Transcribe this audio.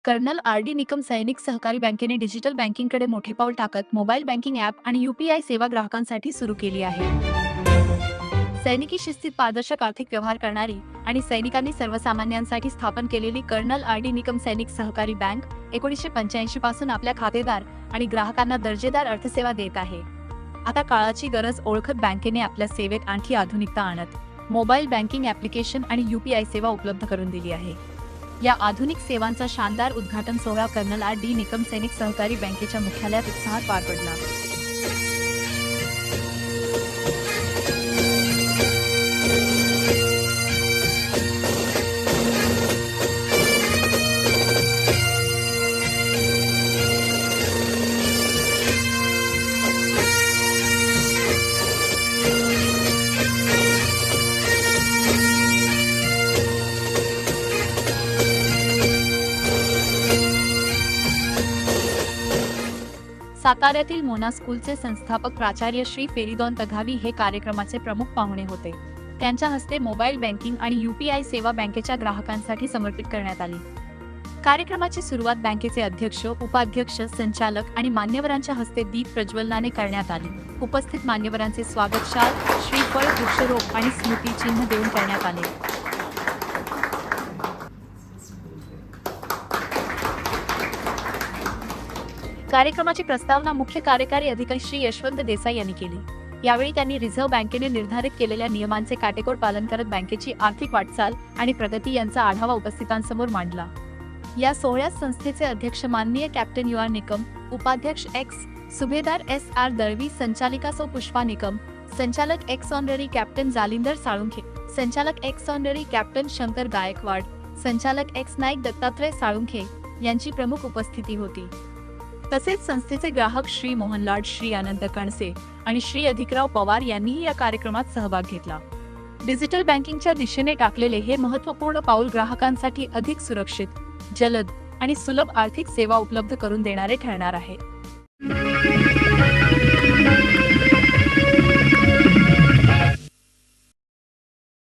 Colonel RD. Nikam सैनिक सहकारी बँकेने डिजिटल बँकिंगकडे मोठे पाऊल टाकत मोबाईल बँकिंग ॲप आणि यूपीआय सेवा ग्राहकांसाठी सुरू केली आहे. सैनिकी शिस्तीत पारदर्शक आर्थिक व्यवहार करणारी आणि सैनिकांनी सर्वसामान्यांसाठी स्थापन केलेली कर्नल आर.डी. निकम सैनिक सहकारी बँक 1985 पासून आपल्या खातेदार आणि ग्राहकांना दर्जेदार अर्थसेवा देत आहे. आता काळाची गरज ओळखत बँकेने आपल्या सेवेत आणखी आधुनिकता आणत मोबाईल बँकिंग ॲप्लिकेशन आणि यूपीआय सेवा उपलब्ध करून दिली आहे. या आधुनिक सेवांचा शानदार उद्घाटन सोहळा कर्नल आर.डी. निकम सैनिक सहकारी बँकेच्या मुख्यालयात उत्साहात पार पडला. साताऱ्यातील मोना स्कूलचे संस्थापक प्राचार्य श्री फेरिदौन तघावी हे कार्यक्रमाचे प्रमुख पाहुणे होते. त्यांच्या हस्ते मोबाईल बँकिंग आणि यूपीआय सेवा बँकेच्या ग्राहकांसाठी समर्पित करण्यात आली. कार्यक्रमाची सुरुवात बँकेचे अध्यक्ष, उपाध्यक्ष, संचालक आणि मान्यवरांच्या हस्ते दीप प्रज्वलनाने करण्यात आली. उपस्थित मान्यवरांचे स्वागत शाल, श्रीफळ, वृक्षरोप आणि स्मृतिचिन्ह देऊन करण्यात आले. कार्यक्रमाची प्रस्तावना मुख्य कार्यकारी अधिकारी श्री यशवंत देसाई यांनी केली. यावेळी त्यांनी रिझर्व्ह बँकेने निर्धारित केलेल्या नियमांचे काटेकोर पालन करत बँकेची आर्थिक वाटचाल आणि प्रगती यांचा आढावा उपस्थितांसमोर मांडला. या सोहळ्यात संस्थेचे अध्यक्ष माननीय कॅप्टन यू आर निकम, उपाध्यक्ष एक्स सुभेदार एस आर दळवी, संचालिका सौ पुष्पा निकम, संचालक ex honorary captain Jalindar Salunkhe, संचालक ex honorary captain Shankar Gaikwad, संचालक एक्स नाईक दत्तात्रय साळुंखे यांची प्रमुख उपस्थिती होती. तसेच संस्थेचे ग्राहक श्री मोहनलाड, श्री आनंद कणसे आणि श्री अधिकराव पवार यांनीही या कार्यक्रमात सहभाग घेतला. डिजिटल बँकिंगच्या दिशेने टाकलेले हे महत्त्वपूर्ण पाऊल ग्राहकांसाठी अधिक सुरक्षित, जलद आणि सुलभ आर्थिक सेवा उपलब्ध करून देणारे ठरणार आहे.